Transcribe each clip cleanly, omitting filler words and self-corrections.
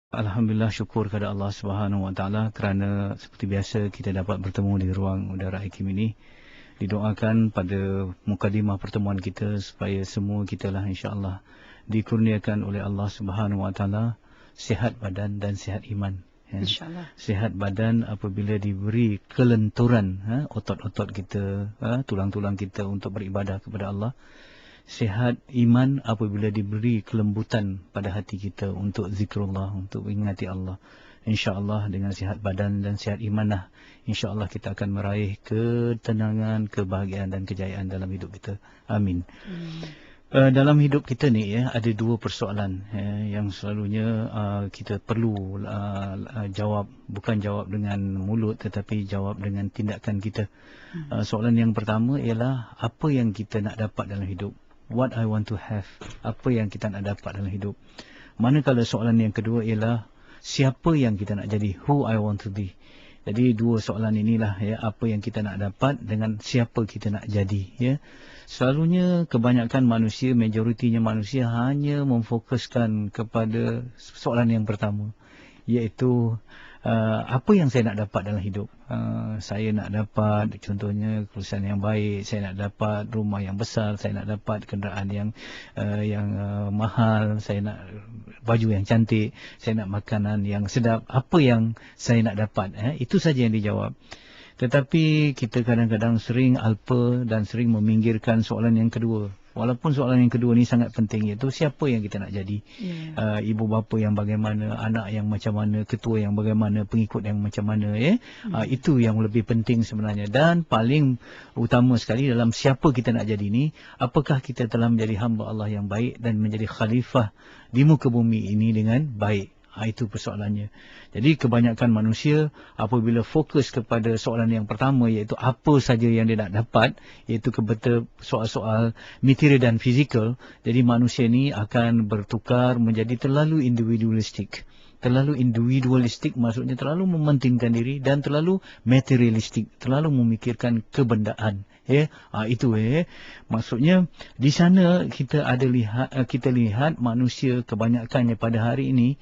Alhamdulillah, syukur kepada Allah Subhanahu Wa Taala kerana seperti biasa kita dapat bertemu di ruang udara Hakim ini. Didoakan pada mukadimah pertemuan kita supaya semua kita lah insya-Allah dikurniakan oleh Allah Subhanahu Wa Taala sihat badan dan sihat iman. Ya. InsyaAllah. Sihat badan apabila diberi kelenturan otot-otot kita, tulang-tulang kita untuk beribadah kepada Allah. Sihat iman apabila diberi kelembutan pada hati kita untuk zikrullah, untuk mengingati Allah. InsyaAllah dengan sihat badan dan sihat iman lah, InsyaAllah kita akan meraih ketenangan, kebahagiaan dan kejayaan dalam hidup kita. Amin. Dalam hidup kita ni ada dua persoalan yang selalunya kita perlu jawab, bukan jawab dengan mulut tetapi jawab dengan tindakan kita. Soalan yang pertama ialah apa yang kita nak dapat dalam hidup. What I want to have. Apa yang kita nak dapat dalam hidup. Manakala soalan yang kedua ialah siapa yang kita nak jadi. Who I want to be. Jadi dua soalan inilah apa yang kita nak dapat dengan siapa kita nak jadi. Ya. Selalunya kebanyakan manusia, majoritinya manusia hanya memfokuskan kepada soalan yang pertama. Iaitu apa yang saya nak dapat dalam hidup. Saya nak dapat contohnya kelulusan yang baik, saya nak dapat rumah yang besar, saya nak dapat kenderaan yang mahal, saya nak baju yang cantik, saya nak makanan yang sedap. Apa yang saya nak dapat, itu saja yang dijawab. Tetapi kita kadang-kadang sering alpa dan sering meminggirkan soalan yang kedua. Walaupun soalan yang kedua ni sangat penting, iaitu siapa yang kita nak jadi. Ibu bapa yang bagaimana, anak yang macam mana, ketua yang bagaimana, pengikut yang macam mana. Itu yang lebih penting sebenarnya. Dan paling utama sekali dalam siapa kita nak jadi ni, apakah kita telah menjadi hamba Allah yang baik dan menjadi khalifah di muka bumi ini dengan baik. Itu persoalannya. Jadi kebanyakan manusia apabila fokus kepada soalan yang pertama, iaitu apa saja yang dia nak dapat, iaitu kebetul soal-soal material dan fizikal, jadi manusia ni akan bertukar menjadi terlalu individualistik. Terlalu individualistik maksudnya terlalu mementingkan diri dan terlalu materialistik, terlalu memikirkan kebendaan. Itu maksudnya di sana kita lihat manusia kebanyakannya pada hari ini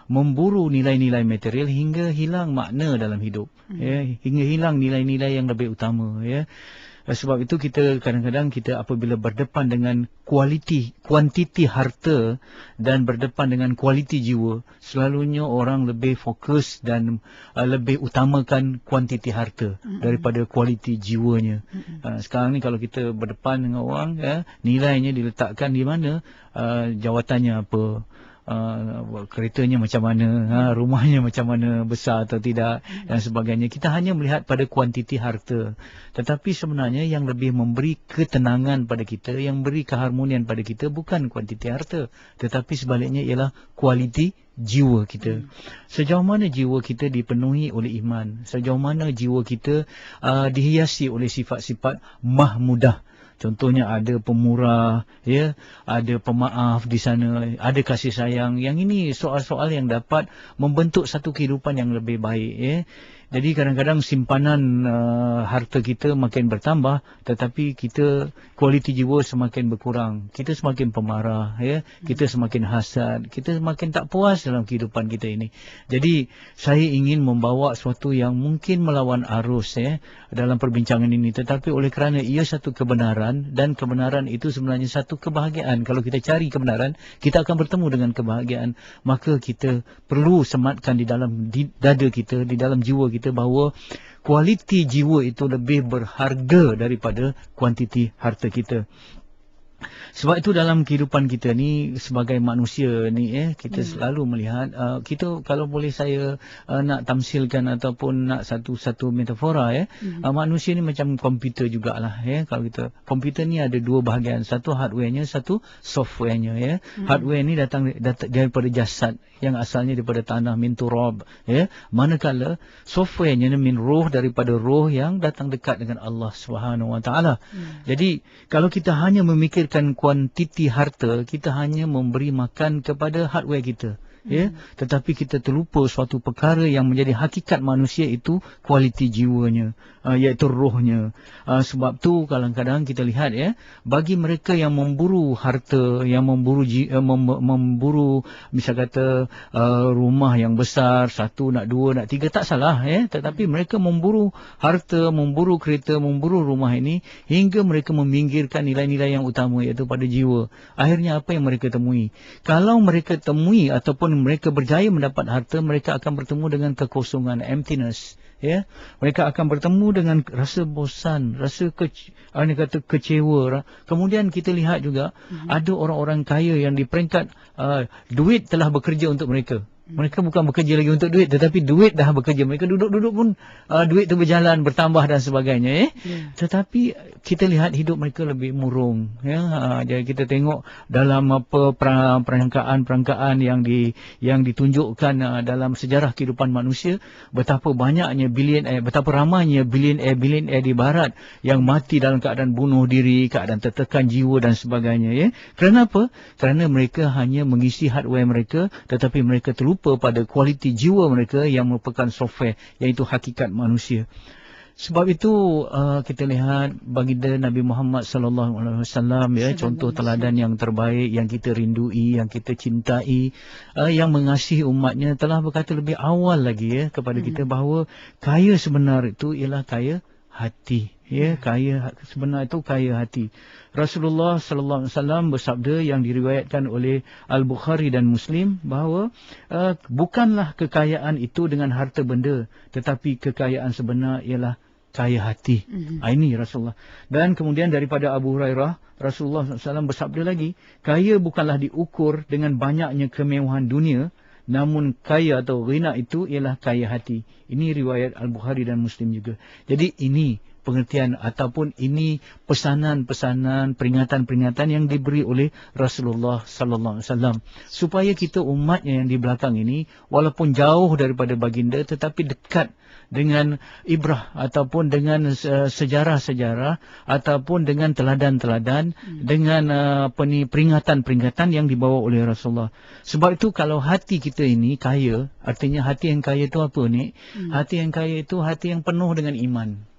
memburu nilai-nilai material hingga hilang makna dalam hidup. Hingga hilang nilai-nilai yang lebih utama. Sebab itu kita kadang-kadang apabila berdepan dengan kuantiti harta dan berdepan dengan kualiti jiwa, selalunya orang lebih fokus dan lebih utamakan kuantiti harta daripada kualiti jiwanya. Sekarang ni kalau kita berdepan dengan orang, nilainya diletakkan di mana, jawatannya apa, keretanya macam mana, rumahnya macam mana, besar atau tidak dan sebagainya. Kita hanya melihat pada kuantiti harta. Tetapi sebenarnya yang lebih memberi ketenangan pada kita, yang beri keharmonian pada kita bukan kuantiti harta, tetapi sebaliknya ialah kualiti jiwa kita. Sejauh mana jiwa kita dipenuhi oleh iman, sejauh mana jiwa kita dihiasi oleh sifat-sifat mahmudah. Contohnya ada pemurah, ada pemaaf di sana, ada kasih sayang. Yang ini soal-soal yang dapat membentuk satu kehidupan yang lebih baik. Jadi kadang-kadang simpanan harta kita makin bertambah, tetapi kualiti jiwa semakin berkurang. Kita semakin pemarah, kita semakin hasad, kita semakin tak puas dalam kehidupan kita ini. Jadi saya ingin membawa sesuatu yang mungkin melawan arus dalam perbincangan ini, tetapi oleh kerana ia satu kebenaran dan kebenaran itu sebenarnya satu kebahagiaan. Kalau kita cari kebenaran, kita akan bertemu dengan kebahagiaan. Maka kita perlu sematkan di dalam dada kita, di dalam jiwa kita, bahawa kualiti jiwa itu lebih berharga daripada kuantiti harta kita. Sebab itu dalam kehidupan kita ni sebagai manusia ni kita selalu melihat kita, kalau boleh saya nak tamsilkan ataupun nak satu metafora manusia ni macam komputer jugalah. Kalau kita komputer ni ada dua bahagian, satu hardwarenya, satu softwarenya. Hardware ni datang daripada jasad yang asalnya daripada tanah, min turab, manakala softwarenya min roh, daripada roh yang datang dekat dengan Allah Subhanahu Wa Taala. Jadi kalau kita hanya memikirkan kuantiti harta, kita hanya memberi makan kepada hardware kita. ya, tetapi kita terlupa suatu perkara yang menjadi hakikat manusia itu kualiti jiwanya, iaitu rohnya. Sebab tu kadang-kadang kita lihat ya, bagi mereka yang memburu harta, yang memburu misal kata rumah yang besar, 1 nak 2 nak 3, tak salah ya, tetapi mereka memburu harta, memburu kereta, memburu rumah ini hingga mereka meminggirkan nilai-nilai yang utama, iaitu pada jiwa. Akhirnya apa yang mereka temui? Kalau mereka temui ataupun mereka berjaya mendapat harta, mereka akan bertemu dengan kekosongan, emptiness. Ya, mereka akan bertemu dengan rasa bosan, rasa kecewa. Kemudian kita lihat juga ada orang-orang kaya yang di peringkat duit telah bekerja untuk mereka. Mereka bukan bekerja lagi untuk duit, tetapi duit dah bekerja. Mereka duduk-duduk pun duit tu berjalan, bertambah dan sebagainya. Tetapi kita lihat hidup mereka lebih murung. Jadi kita tengok dalam apa perangkaan yang ditunjukkan dalam sejarah kehidupan manusia, betapa banyaknya betapa ramainya bilionaire di barat yang mati dalam keadaan bunuh diri, keadaan tertekan jiwa dan sebagainya. Kerana apa? Kerana mereka hanya mengisi hardware mereka, tetapi mereka terlupa pada kualiti jiwa mereka yang merupakan software, iaitu hakikat manusia. Sebab itu kita lihat baginda Nabi Muhammad sallallahu alaihi wasallam ya, contoh teladan yang terbaik yang kita rindui, yang kita cintai, yang mengasihi umatnya, telah berkata lebih awal lagi ya kepada kita bahawa kaya sebenar itu ialah kaya hati. Ya, kaya sebenar itu kaya hati. Rasulullah sallallahu alaihi wasallam bersabda yang diriwayatkan oleh Al-Bukhari dan Muslim bahawa bukanlah kekayaan itu dengan harta benda, tetapi kekayaan sebenar ialah kaya hati. Ini Rasulullah. Dan kemudian daripada Abu Hurairah, Rasulullah SAW bersabda lagi, kaya bukanlah diukur dengan banyaknya kemewahan dunia, namun kaya atau ghina itu ialah kaya hati. Ini riwayat Al-Bukhari dan Muslim juga. Jadi ini pengertian ataupun ini pesanan-pesanan, peringatan-peringatan yang diberi oleh Rasulullah sallallahu alaihi wasallam supaya kita umatnya yang di belakang ini walaupun jauh daripada baginda tetapi dekat dengan ibrah ataupun dengan sejarah-sejarah ataupun dengan teladan-teladan, dengan peringatan-peringatan yang dibawa oleh Rasulullah. Sebab itu kalau hati kita ini kaya, artinya hati yang kaya itu apa ni? Hati yang kaya itu hati yang penuh dengan iman.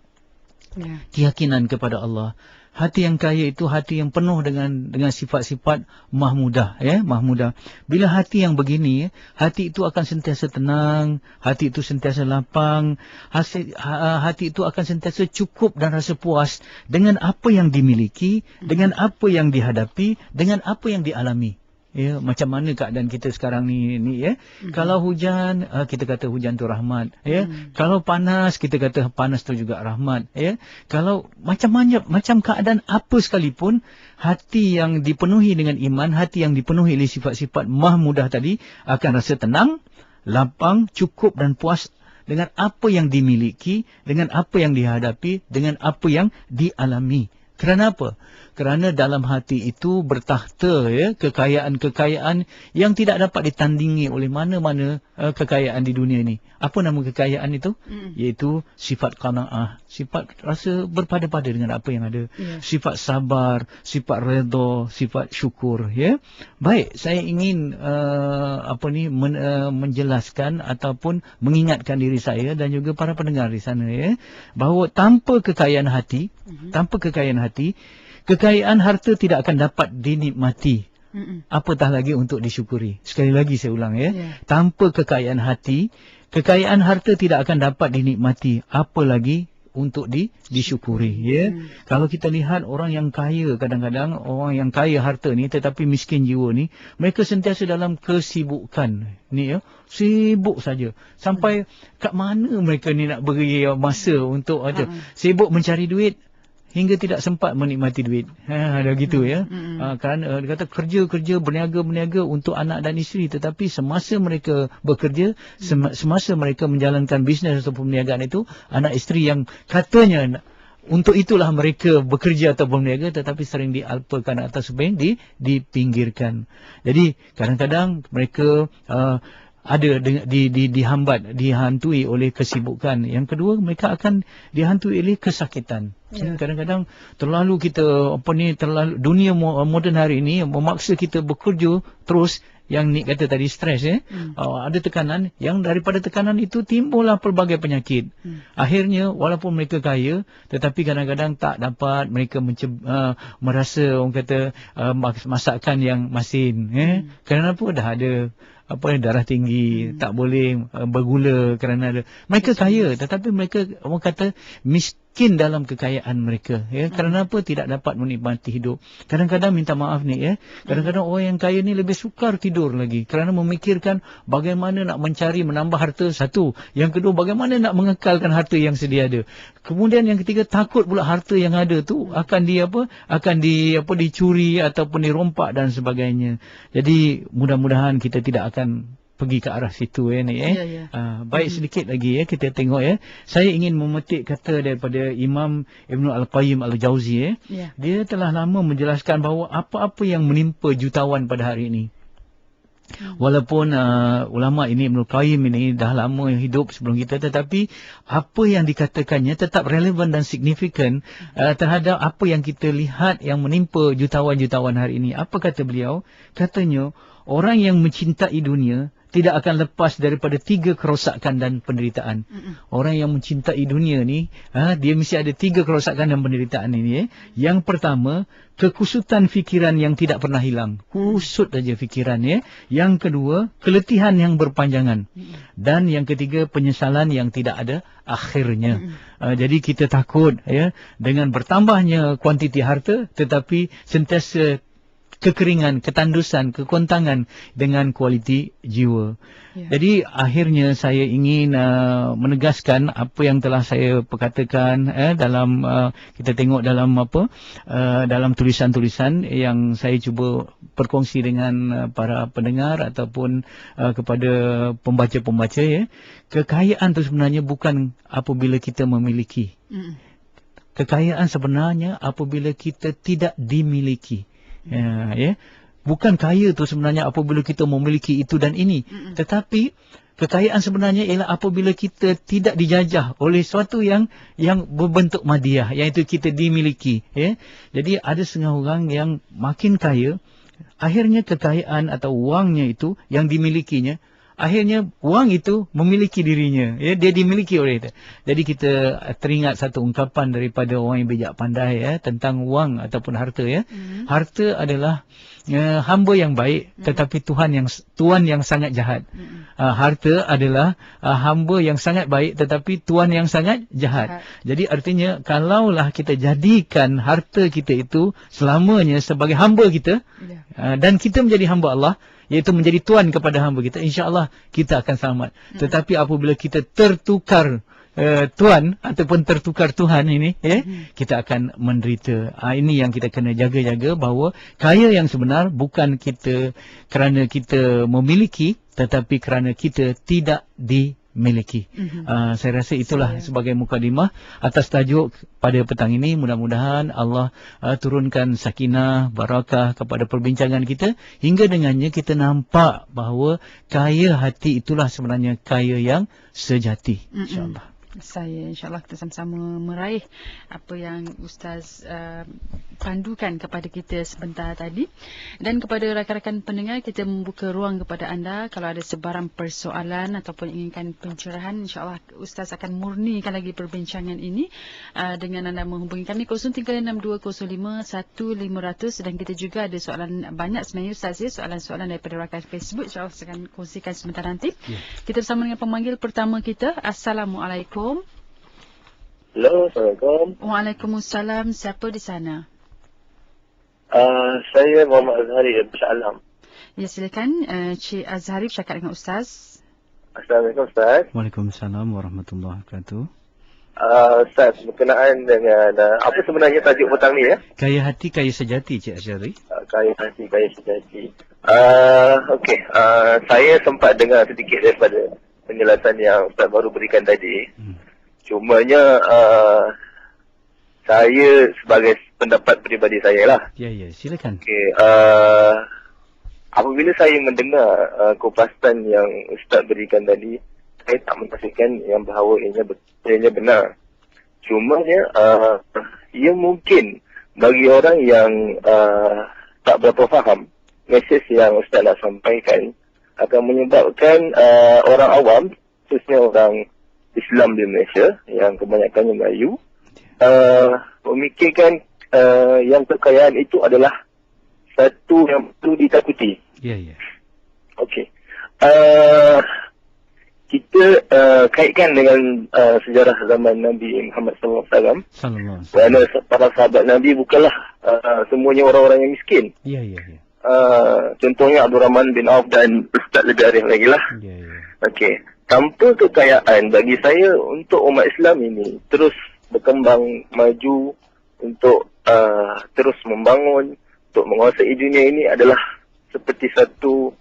Keyakinan kepada Allah. Hati yang kaya itu hati yang penuh dengan sifat-sifat mahmudah, ya, mahmudah. Bila hati yang begini, hati itu akan sentiasa tenang, hati itu sentiasa lapang, hati itu akan sentiasa cukup dan rasa puas dengan apa yang dimiliki, dengan apa yang dihadapi, dengan apa yang dialami. Ya, macam mana keadaan kita sekarang ni ya. Kalau hujan, kita kata hujan tu rahmat, ya. Kalau panas, kita kata panas tu juga rahmat, ya. Kalau macam keadaan apa sekalipun, hati yang dipenuhi dengan iman, hati yang dipenuhi oleh sifat-sifat mahmudah tadi akan rasa tenang, lapang, cukup dan puas dengan apa yang dimiliki, dengan apa yang dihadapi, dengan apa yang dialami. Kerana apa? Kerana dalam hati itu bertakhta ya kekayaan-kekayaan yang tidak dapat ditandingi oleh mana-mana kekayaan di dunia ini. Apa nama kekayaan itu? Iaitu sifat qanaah, sifat rasa berpada-pada dengan apa yang ada. Sifat sabar, sifat redha, sifat syukur, ya. Baik, saya ingin menjelaskan ataupun mengingatkan diri saya dan juga para pendengar di sana ya, bahawa tanpa kekayaan hati, kekayaan harta tidak akan dapat dinikmati. Apatah lagi untuk disyukuri. Sekali lagi saya ulang ya. Tanpa kekayaan hati, kekayaan harta tidak akan dapat dinikmati. Apalagi untuk disyukuri ya. Kalau kita lihat orang yang kaya, kadang-kadang orang yang kaya harta ni tetapi miskin jiwa ni, mereka sentiasa dalam kesibukan ni ya. Sibuk saja. Sampai kat mana mereka ni nak beri masa untuk sibuk mencari duit hingga tidak sempat menikmati duit. Ada gitu ya. Kerana dia kata kerja, berniaga untuk anak dan isteri, tetapi semasa mereka bekerja, semasa mereka menjalankan bisnes ataupun perniagaan itu, anak isteri yang katanya untuk itulah mereka bekerja atau berniaga, tetapi sering dialpakan atau sebenarnya dipinggirkan. Jadi kadang-kadang mereka ada dihantui oleh kesibukan. Yang kedua, mereka akan dihantui oleh kesakitan. Kadang-kadang terlalu dunia moden hari ini memaksa kita bekerja terus yang Nik kata tadi, stres ada tekanan, yang daripada tekanan itu timbullah pelbagai penyakit. Akhirnya walaupun mereka kaya, tetapi kadang-kadang tak dapat mereka merasa orang kata masakan yang masin. Kenapa? Dah ada darah tinggi, tak boleh bergula kerana ada. Mereka kaya, tetapi mereka orang kata miskin dalam kekayaan mereka. Kerana apa? Tidak dapat menikmati hidup. Kadang-kadang minta maaf ni, kadang-kadang orang yang kaya ni lebih sukar tidur lagi kerana memikirkan bagaimana nak mencari menambah harta, satu. Yang kedua, bagaimana nak mengekalkan harta yang sedia ada. Kemudian yang ketiga, takut pula harta yang ada tu akan dicuri ataupun dirompak dan sebagainya. Jadi mudah-mudahan kita tidak akan pergi ke arah situ baik sedikit lagi kita tengok saya ingin memetik kata daripada Imam Ibn Al-Qayyim Al-Jauzi dia telah lama menjelaskan bahawa apa-apa yang menimpa jutawan pada hari ini, walaupun ulama ini Ibn Qayyim ini dah lama hidup sebelum kita, tetapi apa yang dikatakannya tetap relevan dan signifikan terhadap apa yang kita lihat yang menimpa jutawan-jutawan hari ini. Apa kata beliau? Katanya, orang yang mencintai dunia tidak akan lepas daripada 3 kerosakan dan penderitaan. Orang yang mencintai dunia ni, dia mesti ada 3 kerosakan dan penderitaan ini. Yang pertama, kekusutan fikiran yang tidak pernah hilang. Kusut saja fikiran. Yang kedua, keletihan yang berpanjangan. Dan yang ketiga, penyesalan yang tidak ada akhirnya. Jadi kita takut dengan bertambahnya kuantiti harta, tetapi sentiasa kekeringan, ketandusan, kekontangan dengan kualiti jiwa. Jadi akhirnya saya ingin menegaskan apa yang telah saya perkatakan dalam kita tengok dalam dalam tulisan-tulisan yang saya cuba berkongsi dengan para pendengar ataupun kepada pembaca-pembaca. Kekayaan itu sebenarnya bukan apabila kita memiliki. Kekayaan sebenarnya apabila kita tidak dimiliki. Bukan kaya tu sebenarnya apabila kita memiliki itu dan ini, tetapi kekayaan sebenarnya ialah apabila kita tidak dijajah oleh sesuatu yang berbentuk madiyah, iaitu kita dimiliki. Jadi ada setengah orang yang makin kaya, akhirnya kekayaan atau wangnya itu yang dimilikinya, akhirnya wang itu memiliki dirinya. Dia dimiliki oleh itu. Jadi kita teringat satu ungkapan daripada orang yang bijak pandai tentang wang ataupun harta. Harta adalah hamba yang baik, tetapi tuan yang sangat jahat. Harta adalah hamba yang sangat baik, tetapi tuan yang sangat jahat. Jadi artinya kalaulah kita jadikan harta kita itu selamanya sebagai hamba kita, dan kita menjadi hamba Allah, iaitu menjadi tuan kepada hamba kita, insya-Allah kita akan selamat. Tetapi apabila kita tertukar tuan ataupun tertukar Tuhan ini, kita akan menderita. Ini yang kita kena jaga-jaga, bahawa kaya yang sebenar bukan kita kerana kita memiliki, tetapi kerana kita tidak dimiliki. Saya rasa itulah sebagai mukadimah atas tajuk pada petang ini. Mudah-mudahan Allah turunkan sakinah, barakah kepada perbincangan kita, hingga dengannya kita nampak bahawa kaya hati itulah sebenarnya kaya yang sejati, insya-Allah. InsyaAllah kita sama-sama meraih apa yang Ustaz pandukan kepada kita sebentar tadi. Dan kepada rakan-rakan pendengar, kita membuka ruang kepada anda. Kalau ada sebarang persoalan ataupun inginkan pencerahan, insyaAllah Ustaz akan murnikan lagi perbincangan ini dengan anda menghubungi kami 0362051500. Dan kita juga ada soalan banyak sebenarnya Ustaz, soalan-soalan daripada rakan Facebook. InsyaAllah saya akan kongsikan sebentar nanti. Kita bersama dengan pemanggil pertama kita. Assalamualaikum. Halo, Assalamualaikum. Waalaikumsalam. Siapa di sana? Saya Muhammad Azhari dari Shah Alam. Ya, silakan Cik Azhari bercakap dengan Ustaz. Assalamualaikum Ustaz. Waalaikumsalam warahmatullahi wabarakatuh. Ustaz, berkenaan dengan apa sebenarnya tajuk petang ni Kaya hati, kaya sejati, Cik Azhari. Kaya hati, kaya sejati. Okey, saya sempat dengar sedikit daripada penjelasan yang Ustaz baru berikan tadi. Cumanya saya sebagai pendapat peribadi saya lah. Ya, silakan. Okey, apabila saya mendengar kupasan yang Ustaz berikan tadi, saya tak menafikan yang bahawa ianya benar. Cumanya ia mungkin bagi orang yang tak berapa faham mesej yang Ustaz nak sampaikan akan menyebabkan orang awam, khususnya orang Islam di Malaysia yang kebanyakannya Melayu, memikirkan yang kekayaan itu adalah satu yang perlu ditakuti. Ya, ya. Okey. Kita kaitkan dengan sejarah zaman Nabi Muhammad SAW. Sallallahu alaihi wasallam. Kerana para sahabat Nabi bukanlah semuanya orang-orang yang miskin. Ya, ya, ya. Contohnya Abdul Rahman bin Auf dan Ustaz lebih arif lagi lah. Ya, ya. Okey. Tanpa kekayaan, bagi saya untuk umat Islam ini terus berkembang maju, untuk terus membangun, untuk menguasai dunia ini adalah seperti satu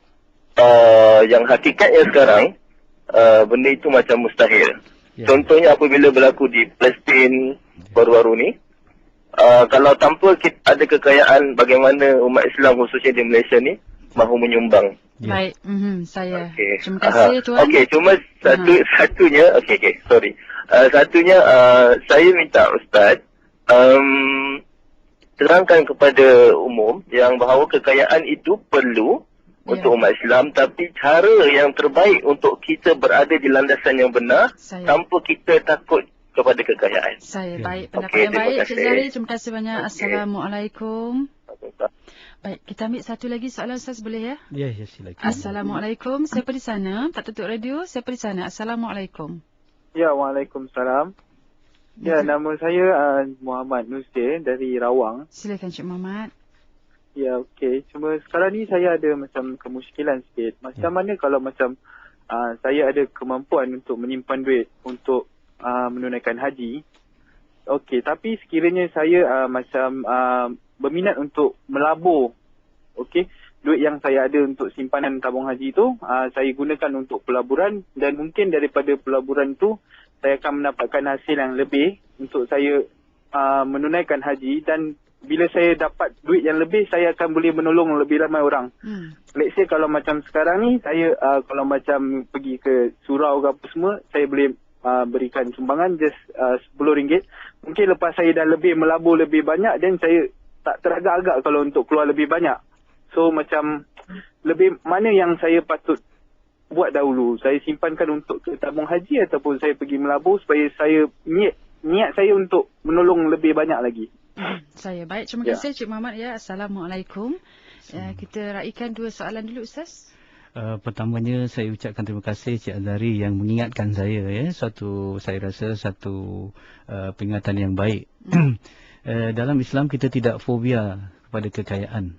yang hakikatnya sekarang benda itu macam mustahil. Ya. Contohnya apabila berlaku di Palestin baru-baru ni, kalau tanpa kita ada kekayaan, bagaimana umat Islam khususnya di Malaysia ni mahu menyumbang. Ya. Baik, saya. Okey. Terima kasih Tuan. Okey, cuma satunya, okey, sorry. Satunya saya minta Ustaz terangkan kepada umum yang bahawa kekayaan itu perlu untuk umat Islam, tapi cara yang terbaik untuk kita berada di landasan yang benar tanpa kita takut kepada kekayaan. Saya, baik. Pendapat Okey, yang terima baik, Cik kasih. Zari. Terima kasih banyak. Okey. Assalamualaikum. Baik, kita ambil satu lagi soalan Ustaz, boleh ya? Ya, ya, silakan. Assalamualaikum. Siapa di sana? Tak tutup radio. Siapa di sana? Assalamualaikum. Ya, Waalaikumsalam. Ya, nama saya Muhammad Nusir dari Rawang. Silakan Cik Muhammad. Ya, okey. Cuma sekarang ni saya ada macam kemusykilan sikit. Macam mana kalau macam saya ada kemampuan untuk menyimpan duit untuk menunaikan haji. Okey, tapi sekiranya saya macam berminat untuk melabur, okey, duit yang saya ada untuk simpanan tabung haji itu, saya gunakan untuk pelaburan, dan mungkin daripada pelaburan itu saya akan mendapatkan hasil yang lebih untuk saya menunaikan haji, dan bila saya dapat duit yang lebih, saya akan boleh menolong lebih ramai orang. Let's say kalau macam sekarang ni, saya kalau macam pergi ke surau ke apa semua, saya boleh berikan sumbangan just RM10. Mungkin lepas saya dah lebih melabur lebih banyak, dan saya tak teragak-agak kalau untuk keluar lebih banyak. So macam lebih mana yang saya patut buat dahulu? Saya simpankan untuk ke tabung haji ataupun saya pergi melabur supaya saya niat saya untuk menolong lebih banyak lagi. Saya, baik. Terima kasih Cik Muhammad ya. Assalamualaikum. Kita raikan dua soalan dulu Ustaz. Pertamanya saya ucapkan terima kasih Cik Azhari yang mengingatkan saya ya, saya rasa satu peringatan yang baik. Dalam Islam kita tidak fobia kepada kekayaan.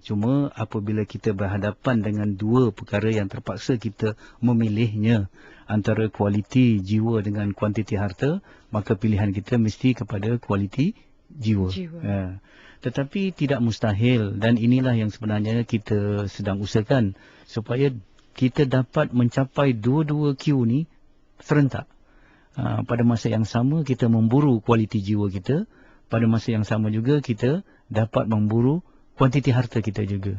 Cuma apabila kita berhadapan dengan dua perkara yang terpaksa kita memilihnya, antara kualiti jiwa dengan kuantiti harta, maka pilihan kita mesti kepada kualiti jiwa. Tetapi tidak mustahil, dan inilah yang sebenarnya kita sedang usahakan supaya kita dapat mencapai dua-dua Q ni serentak. Pada masa yang sama kita memburu kualiti jiwa kita, pada masa yang sama juga kita dapat memburu kuantiti harta kita juga.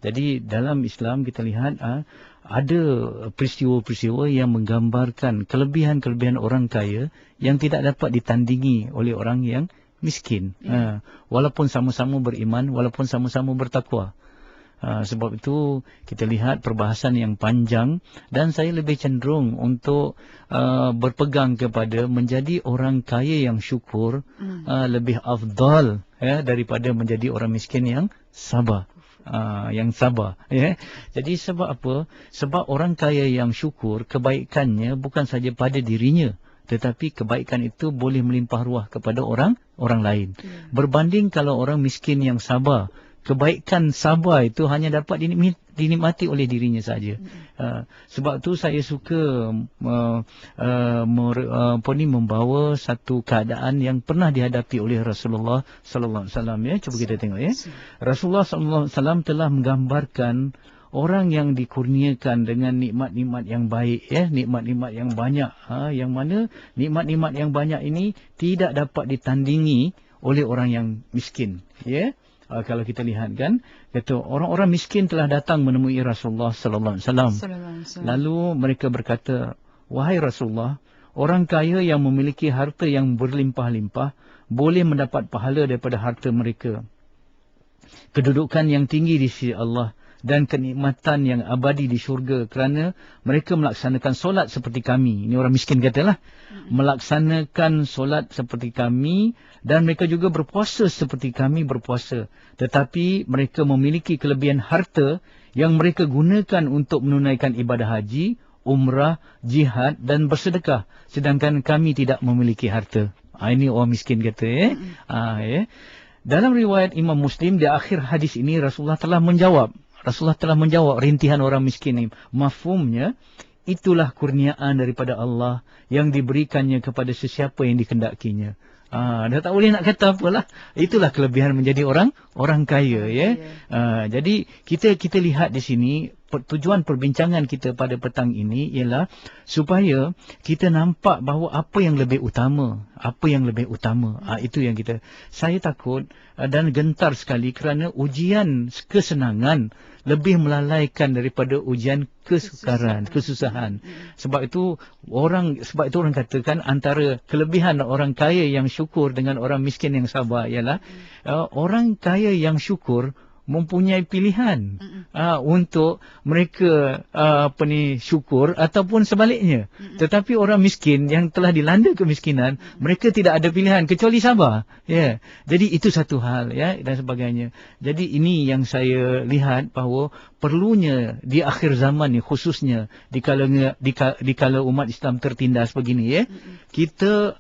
Jadi dalam Islam kita lihat ada peristiwa-peristiwa yang menggambarkan kelebihan-kelebihan orang kaya yang tidak dapat ditandingi oleh orang yang miskin. Walaupun sama-sama beriman, walaupun sama-sama bertakwa. Sebab itu kita lihat perbahasan yang panjang, dan saya lebih cenderung untuk berpegang kepada menjadi orang kaya yang syukur lebih afdal daripada menjadi orang miskin yang sabar. Jadi sebab apa? Sebab orang kaya yang syukur, kebaikannya bukan saja pada dirinya, tetapi kebaikan itu boleh melimpah ruah kepada orang lain. Berbanding kalau orang miskin yang sabar, kebaikan sabar itu hanya dapat dinikmati oleh dirinya saja. Sebab tu saya suka membawa satu keadaan yang pernah dihadapi oleh Rasulullah sallallahu alaihi wasallam ya. Cuba kita tengok ya. Rasulullah sallallahu alaihi wasallam telah menggambarkan orang yang dikurniakan dengan nikmat-nikmat yang baik ya, nikmat-nikmat yang banyak, yang mana nikmat-nikmat yang banyak ini tidak dapat ditandingi oleh orang yang miskin ya. Kalau kita lihat kan, kata orang-orang miskin telah datang menemui Rasulullah sallallahu alaihi wasallam. Lalu mereka berkata, "Wahai Rasulullah, orang kaya yang memiliki harta yang berlimpah-limpah boleh mendapat pahala daripada harta mereka. kedudukan yang tinggi di sisi Allah dan kenikmatan yang abadi di syurga kerana mereka melaksanakan solat seperti kami. Ini orang miskin katalah. Melaksanakan solat seperti kami dan mereka juga berpuasa seperti kami berpuasa. Tetapi mereka memiliki kelebihan harta yang mereka gunakan untuk menunaikan ibadah haji, umrah, jihad dan bersedekah. Sedangkan kami tidak memiliki harta. Ini orang miskin kata. Dalam riwayat Imam Muslim di akhir hadis ini Rasulullah telah menjawab rintihan orang miskin ini. Mafhumnya, itulah kurniaan daripada Allah yang diberikannya kepada sesiapa yang dikendakinya. Dah tak boleh nak kata apalah. Itulah kelebihan menjadi orang kaya. Jadi kita lihat di sini, tujuan perbincangan kita pada petang ini ialah supaya kita nampak bahawa apa yang lebih utama. Itu yang saya takut dan gentar sekali kerana ujian kesenangan lebih melalaikan daripada ujian kesusahan. Sebab itu orang katakan antara kelebihan orang kaya yang syukur dengan orang miskin yang sabar ialah orang kaya yang syukur mempunyai pilihan untuk mereka syukur ataupun sebaliknya. Tetapi orang miskin yang telah dilanda kemiskinan, mereka tidak ada pilihan kecuali sabar. Jadi itu satu hal dan sebagainya. Jadi ini yang saya lihat bahawa perlunya di akhir zaman ni, khususnya di kala umat Islam tertindas begini kita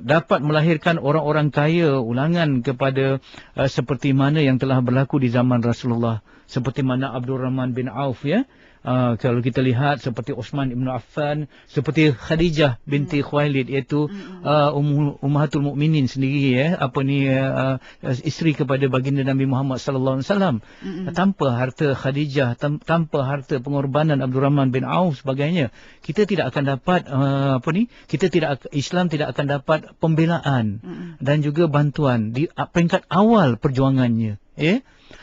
dapat melahirkan orang-orang kaya ulangan kepada seperti mana yang telah berlaku di zaman Rasulullah, seperti mana Abdul Rahman bin Auf kalau kita lihat seperti Uthman ibn Affan, seperti Khadijah binti Khuwailid, iaitu Ummahatul Mukminin sendiri isteri kepada baginda Nabi Muhammad sallallahu alaihi wasallam. Tanpa harta Khadijah, tanpa harta pengorbanan Abdul Rahman bin Auf sebagainya, kita tidak akan dapat Islam tidak akan dapat pembelaan dan juga bantuan di peringkat awal perjuangannya.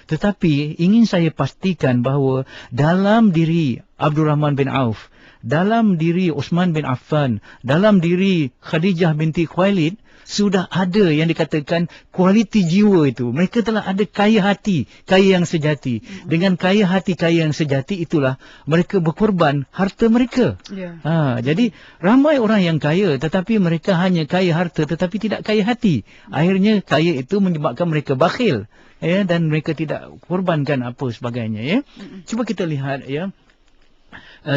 Tetapi ingin saya pastikan bahawa dalam diri Abdul Rahman bin Auf, dalam diri Uthman bin Affan, dalam diri Khadijah binti Khuwailid sudah ada yang dikatakan kualiti jiwa itu. Mereka telah ada kaya hati, kaya yang sejati. Dengan kaya hati, kaya yang sejati itulah mereka berkorban harta mereka. Jadi ramai orang yang kaya tetapi mereka hanya kaya harta tetapi tidak kaya hati. Akhirnya kaya itu menyebabkan mereka bakhil. Dan mereka tidak korbankan apa sebagainya. Cuba kita lihat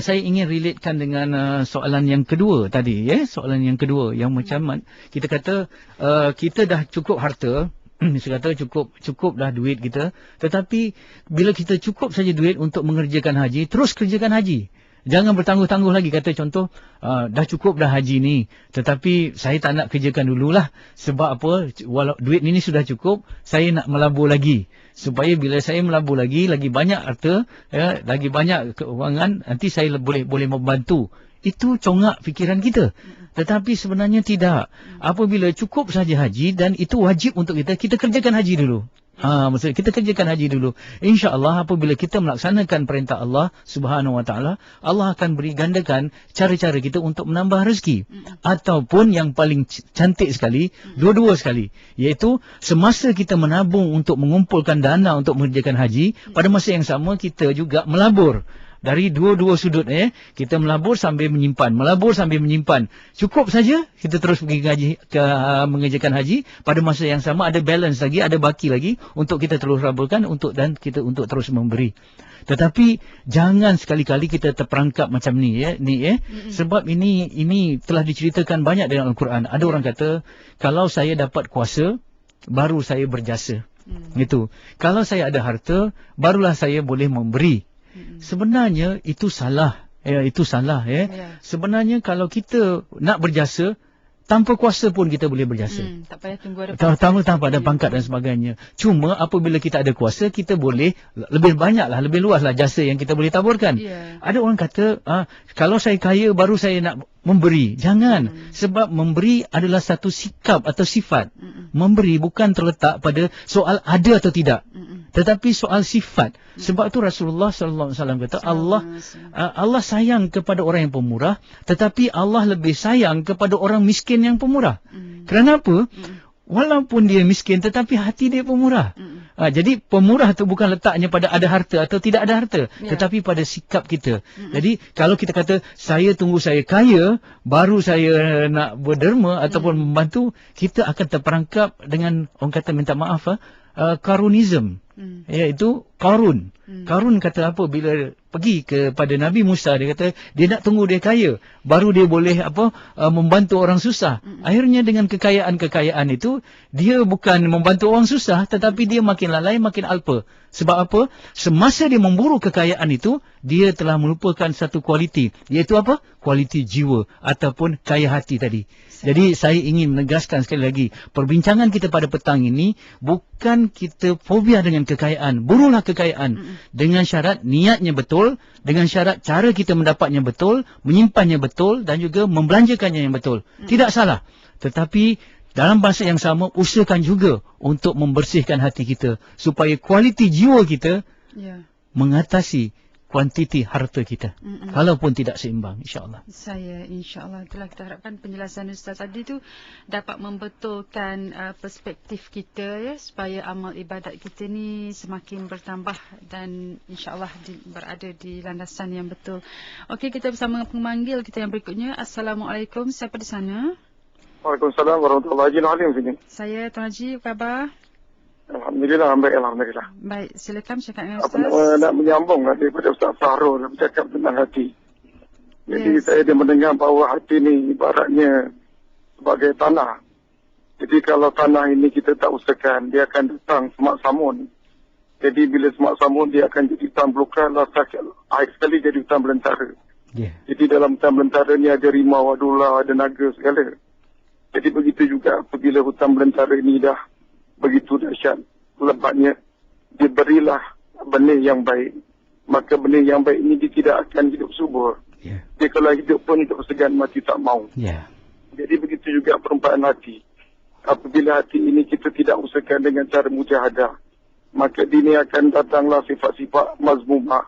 saya ingin relatekan dengan soalan yang kedua tadi. Soalan yang kedua yang macam kita kata kita dah cukup harta, saya kata cukup dah duit kita, tetapi bila kita cukup saja duit untuk mengerjakan haji, terus kerjakan haji. Jangan bertangguh-tangguh lagi. Kata contoh, dah cukup dah haji ni, tetapi saya tak nak kerjakan dululah. Sebab apa? Walau duit ni sudah cukup, saya nak melabur lagi. Supaya bila saya melabur lagi banyak harta, lagi banyak keuangan, nanti saya boleh membantu. Itu congak fikiran kita. Tetapi sebenarnya tidak. Apabila cukup saja haji dan itu wajib untuk kita kerjakan haji dulu. Maksudnya kita kerjakan haji dulu. InsyaAllah apabila kita melaksanakan perintah Allah Subhanahu Wa Taala, Allah akan beri gandakan cara-cara kita untuk menambah rezeki. Ataupun yang paling cantik sekali, dua-dua sekali. Iaitu semasa kita menabung untuk mengumpulkan dana untuk mengerjakan haji, pada masa yang sama kita juga melabur. Dari dua-dua sudut kita melabur sambil menyimpan. Cukup saja kita terus pergi mengerjakan haji. Pada masa yang sama ada balance lagi, ada baki lagi untuk kita terus laburkan dan kita untuk terus memberi. Tetapi jangan sekali-kali kita terperangkap macam ni sebab ini telah diceritakan banyak dalam Al-Quran. Ada orang kata kalau saya dapat kuasa baru saya berjasa. Gitu. Kalau saya ada harta barulah saya boleh memberi. Sebenarnya itu salah. Sebenarnya kalau kita nak berjasa, tanpa kuasa pun kita boleh berjasa. Tak payah tunggu ada pangkat. Tanpa ada pangkat dan sebagainya. Cuma apabila kita ada kuasa, kita boleh lebih banyaklah, lebih luaslah jasa yang kita boleh taburkan. Ada orang kata, kalau saya kaya baru saya nak memberi. Jangan. Sebab memberi adalah satu sikap atau sifat. Memberi bukan terletak pada soal ada atau tidak. Tetapi soal sifat. Sebab itu Rasulullah sallallahu alaihi wasallam kata Allah sayang kepada orang yang pemurah, tetapi Allah lebih sayang kepada orang miskin yang pemurah. Kerana apa? Walaupun dia miskin tetapi hati dia pemurah. Jadi pemurah tu bukan letaknya pada ada harta atau tidak ada harta, tetapi pada sikap kita. Jadi kalau kita kata saya tunggu saya kaya baru saya nak berderma ataupun membantu, kita akan terperangkap dengan orang kata minta maaf karunism, iaitu Qarun. Qarun kata apa bila pergi kepada Nabi Musa, dia kata dia nak tunggu dia kaya baru dia boleh membantu orang susah. Akhirnya dengan kekayaan itu dia bukan membantu orang susah, tetapi dia makin lalai, makin alpa. Sebab apa? Semasa dia memburu kekayaan itu, dia telah melupakan satu kualiti, iaitu apa? Kualiti jiwa ataupun kaya hati tadi. Jadi saya ingin menegaskan sekali lagi, perbincangan kita pada petang ini bukan kita fobia dengan kekayaan. Burulah kekayaan dengan syarat niatnya betul, dengan syarat cara kita mendapatnya betul, menyimpannya betul dan juga membelanjakannya yang betul. Tidak salah. Tetapi dalam masa yang sama usahakan juga untuk membersihkan hati kita supaya kualiti jiwa kita mengatasi kuantiti harta kita. Walaupun tidak seimbang, insya-Allah. InsyaAllah itulah kita harapkan penjelasan Ustaz tadi tu dapat membetulkan perspektif kita supaya amal ibadat kita ni semakin bertambah dan insya-Allah berada di landasan yang betul. Okey, kita bersama pemanggil kita yang berikutnya. Assalamualaikum, siapa di sana? Waalaikumsalam warahmatullahi wabarakatuh. Saya Tuan Haji, apa khabar? Alhamdulillah, baik, alhamdulillah. Baik, silakan cakap dengan Ustaz. Nak menyambung daripada Ustaz Fahrul bercakap tentang hati. Jadi saya dia mendengar bahawa hati ni ibaratnya sebagai tanah. Jadi kalau tanah ini kita tak usahakan, dia akan datang semak samun. Jadi bila semak samun, dia akan jadi hutan belukar, akhir sekali jadi hutan belantara. Jadi dalam hutan belantara ni ada rimau, ada ular, ada naga segala. Jadi begitu juga apabila hutan belantara ini dah begitu dahsyat lebatnya, diberilah benih yang baik, maka benih yang baik ini dia tidak akan hidup subur. Dia kalau hidup pun hidup segan, mati tak mau. Jadi begitu juga perumpamaan hati. Apabila hati ini kita tidak usahakan dengan cara mujahadah, maka dini akan datanglah sifat-sifat mazmumah,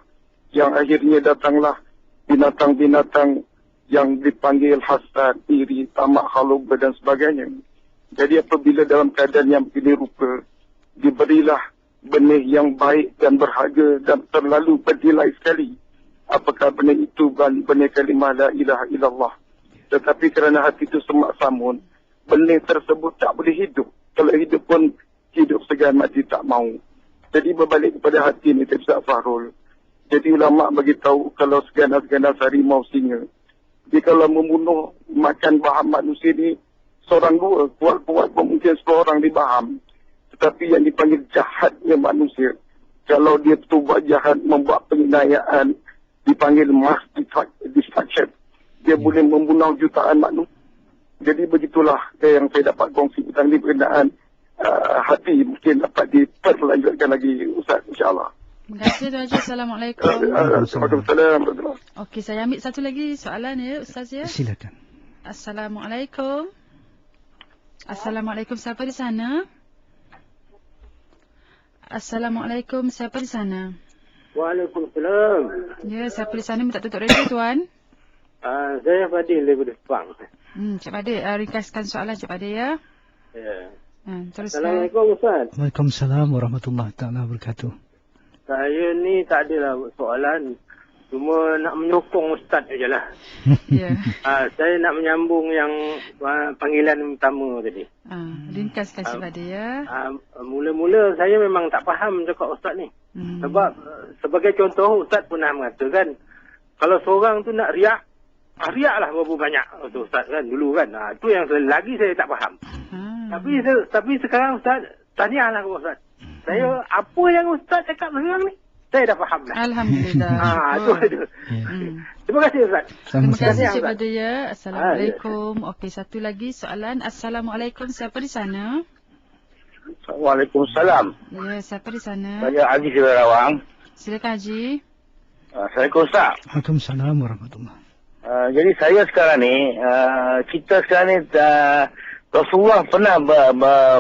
yang akhirnya datanglah binatang-binatang yang dipanggil hasad, iri, tamak, halubah dan sebagainya. Jadi apabila dalam keadaan yang begini rupa, diberilah benih yang baik dan berharga dan terlalu bernilai sekali. Apakah benih itu benih kalimah la ilaha illallah. Tetapi kerana hati itu semak samun, benih tersebut tak boleh hidup. Kalau hidup pun hidup segan, mati tak mau. Jadi berbalik kepada hati ini, Ustaz Fahrul. Jadi ulama' bagi tahu kalau seganas-ganas harimau singa, dia kalau membunuh makan bahan manusia ni, seorang dua, kuat-kuat pun mungkin 10 orang dibaham. Tetapi yang dipanggil jahatnya manusia, kalau dia betul buat jahat, membuat penginayaan, dipanggil mass destruction. Dia boleh membunuh jutaan manusia. Jadi begitulah yang saya dapat kongsi tentang ini berkenaan hati. Mungkin dapat diperlanjutkan lagi, Ustaz, insyaAllah. Terima kasih Tuan Haji. Assalamualaikum. Waalaikumsalam. Okey, saya ambil satu lagi soalan ya Ustaz ya. Silakan. Assalamualaikum. Assalamualaikum, siapa di sana? Assalamualaikum, siapa di sana? Waalaikumsalam. Ya, siapa di sana minta tutup radio tuan? Saya Fadil daripada Sepang. Cik Fadil, ringkaskan soalan Cik Fadil ya. Ya. Teruskan. Assalamualaikum Ustaz. Waalaikumsalam warahmatullahi taala wabarakatuh. Saya ni tak adalah soalan. Cuma nak menyokong Ustaz sajalah. Ya. Saya nak menyambung yang panggilan utama tadi. Ringkaskan Cik Fadil ya. Mula-mula saya memang tak faham cakap Ustaz ni. Sebab sebagai contoh Ustaz pernah mengatakan kalau seorang tu nak riak, riaklah berapa banyak tu Ustaz kan dulu kan. Itu yang lagi saya tak faham. Tapi sekarang Ustaz tanyalah kepada Ustaz. Saya apa yang Ustaz cakap sekarang ni? Saya dah faham dah. Alhamdulillah. Itu. Terima kasih Ustaz. Terima kasih Cik Fadil ya. Assalamualaikum. Okey, satu lagi soalan. Assalamualaikum, siapa di sana? Waalaikumsalam. Ya, siapa di sana? Saya Haji Sibarawang. Silakan Haji. Assalamualaikum Ustaz. Waalaikumsalam warahmatullahi. Jadi saya sekarang ni, kita sekarang ni, Rasulullah pernah